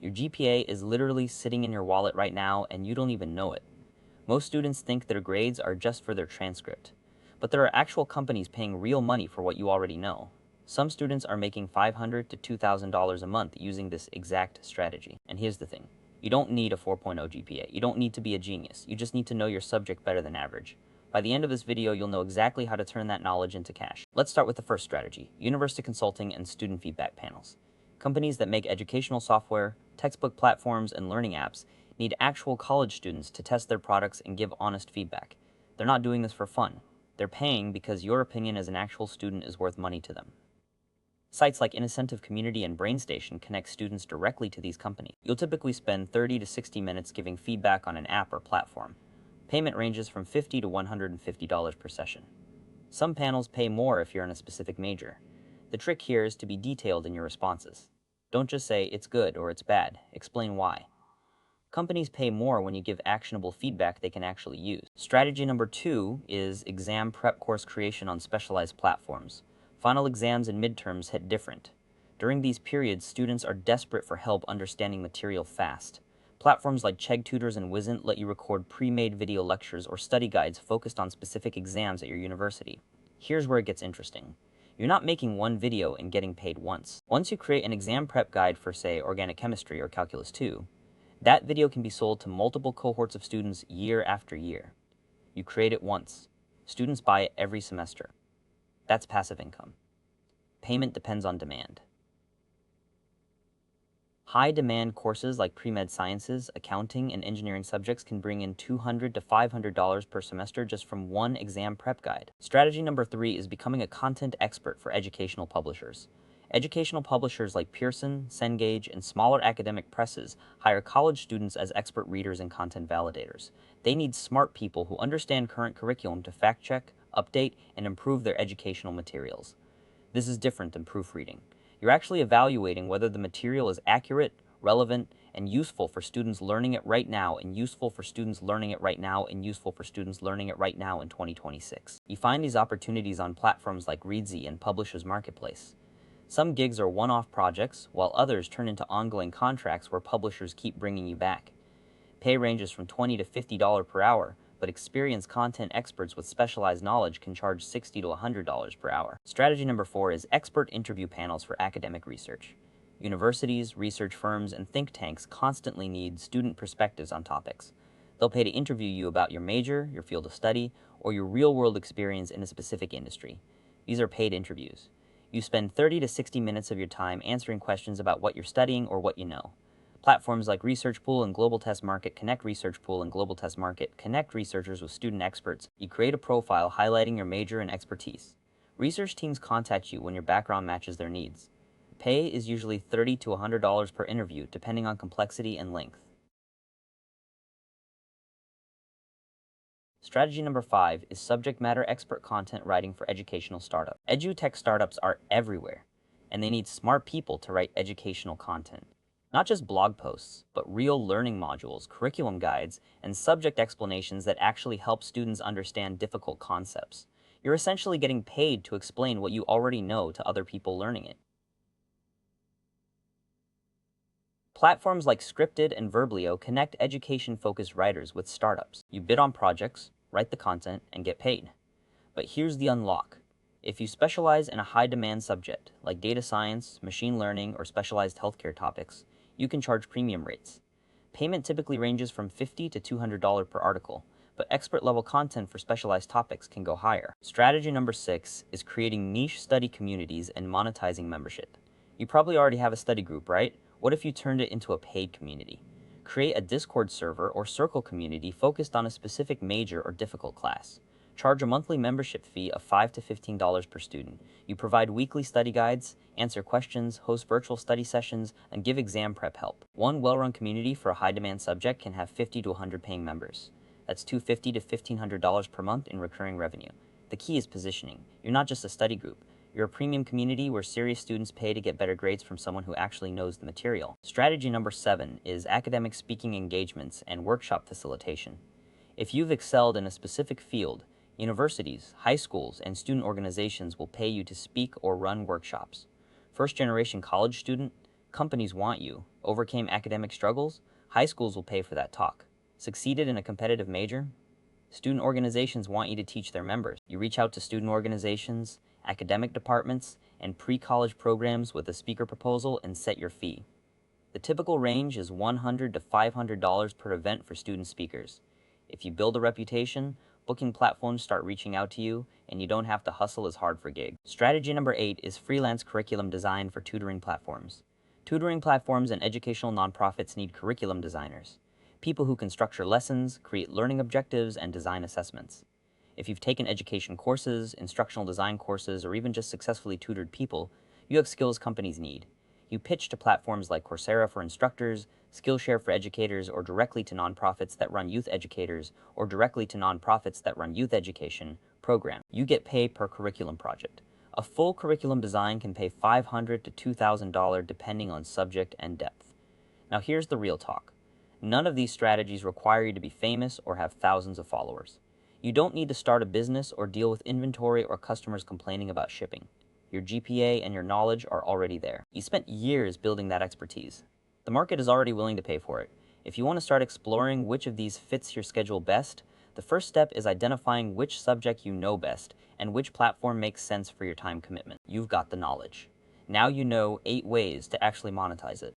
Your GPA is literally sitting in your wallet right now and you don't even know it. Most students think their grades are just for their transcript, but there are actual companies paying real money for what you already know. Some students are making $500 to $2,000 a month using this exact strategy. And here's the thing. You don't need a 4.0 GPA. You don't need to be a genius. You just need to know your subject better than average. By the end of this video, you'll know exactly how to turn that knowledge into cash. Let's start with the first strategy, university consulting and student feedback panels. Companies that make educational software, textbook platforms, and learning apps need actual college students to test their products and give honest feedback. They're not doing this for fun. They're paying because your opinion as an actual student is worth money to them. Sites like Incentive Community and BrainStation connect students directly to these companies. You'll typically spend 30 to 60 minutes giving feedback on an app or platform. Payment ranges from $50 to $150 per session. Some panels pay more if you're in a specific major. The trick here is to be detailed in your responses. Don't just say it's good or it's bad. Explain why. Companies pay more when you give actionable feedback they can actually use. Strategy number 2 is exam prep course creation on specialized platforms. Final exams and midterms hit different. During these periods, students are desperate for help understanding material fast. Platforms like Chegg Tutors and Wizant let you record pre-made video lectures or study guides focused on specific exams at your university. Here's where it gets interesting. You're not making one video and getting paid once. Once you create an exam prep guide for, say, organic chemistry or calculus 2, that video can be sold to multiple cohorts of students year after year. You create it once. Students buy it every semester. That's passive income. Payment depends on demand. High-demand courses like pre-med sciences, accounting, and engineering subjects can bring in $200 to $500 per semester just from one exam prep guide. Strategy number 3 is becoming a content expert for educational publishers. Educational publishers like Pearson, Cengage, and smaller academic presses hire college students as expert readers and content validators. They need smart people who understand current curriculum to fact-check, update, and improve their educational materials. This is different than proofreading. You're actually evaluating whether the material is accurate, relevant, and useful for students learning it right now, and useful for students learning it right now, and useful for students learning it right now in 2026. You find these opportunities on platforms like Readsy and Publishers Marketplace. Some gigs are one-off projects, while others turn into ongoing contracts where publishers keep bringing you back. Pay ranges from $20 to $50 per hour, but experienced content experts with specialized knowledge can charge $60 to $100 per hour. Strategy number 4 is expert interview panels for academic research. Universities, research firms, and think tanks constantly need student perspectives on topics. They'll pay to interview you about your major, your field of study, or your real-world experience in a specific industry. These are paid interviews. You spend 30 to 60 minutes of your time answering questions about what you're studying or what you know. Platforms like ResearchPool and Global Test Market connect ResearchPool and Global Test Market connect researchers with student experts. You create a profile highlighting your major and expertise. Research teams contact you when your background matches their needs. Pay is usually $30 to $100 per interview, depending on complexity and length. Strategy number 5 is subject matter expert content writing for educational startups. Edutech startups are everywhere, and they need smart people to write educational content. Not just blog posts, but real learning modules, curriculum guides, and subject explanations that actually help students understand difficult concepts. You're essentially getting paid to explain what you already know to other people learning it. Platforms like Scripted and Verblio connect education-focused writers with startups. You bid on projects, write the content, and get paid. But here's the unlock. If you specialize in a high-demand subject, like data science, machine learning, or specialized healthcare topics, you can charge premium rates. Payment typically ranges from $50 to $200 per article, but expert-level content for specialized topics can go higher. Strategy number 6 is creating niche study communities and monetizing membership. You probably already have a study group, right? What if you turned it into a paid community? Create a Discord server or Circle community focused on a specific major or difficult class. Charge a monthly membership fee of $5 to $15 per student. You provide weekly study guides, answer questions, host virtual study sessions, and give exam prep help. One well-run community for a high-demand subject can have 50 to 100 paying members. That's $250 to $1,500 per month in recurring revenue. The key is positioning. You're not just a study group. You're a premium community where serious students pay to get better grades from someone who actually knows the material. Strategy number 7 is academic speaking engagements and workshop facilitation. If you've excelled in a specific field, universities, high schools, and student organizations will pay you to speak or run workshops. First-generation college student, companies want you. Overcame academic struggles? High schools will pay for that talk. Succeeded in a competitive major? Student organizations want you to teach their members. You reach out to student organizations, academic departments, and pre-college programs with a speaker proposal and set your fee. The typical range is $100 to $500 per event for student speakers. If you build a reputation, booking platforms start reaching out to you, and you don't have to hustle as hard for gigs. Strategy number 8 is freelance curriculum design for tutoring platforms. Tutoring platforms and educational nonprofits need curriculum designers, people who can structure lessons, create learning objectives, and design assessments. If you've taken education courses, instructional design courses, or even just successfully tutored people, you have skills companies need. You pitch to platforms like Coursera for instructors, Skillshare for educators, or directly to nonprofits that run youth educators, or directly to nonprofits that run youth education programs. You get paid per curriculum project. A full curriculum design can pay $500 to $2,000 depending on subject and depth. Now here's the real talk. None of these strategies require you to be famous or have thousands of followers. You don't need to start a business or deal with inventory or customers complaining about shipping. Your GPA and your knowledge are already there. You spent years building that expertise. The market is already willing to pay for it. If you want to start exploring which of these fits your schedule best, the first step is identifying which subject you know best and which platform makes sense for your time commitment. You've got the knowledge. Now you know 8 ways to actually monetize it.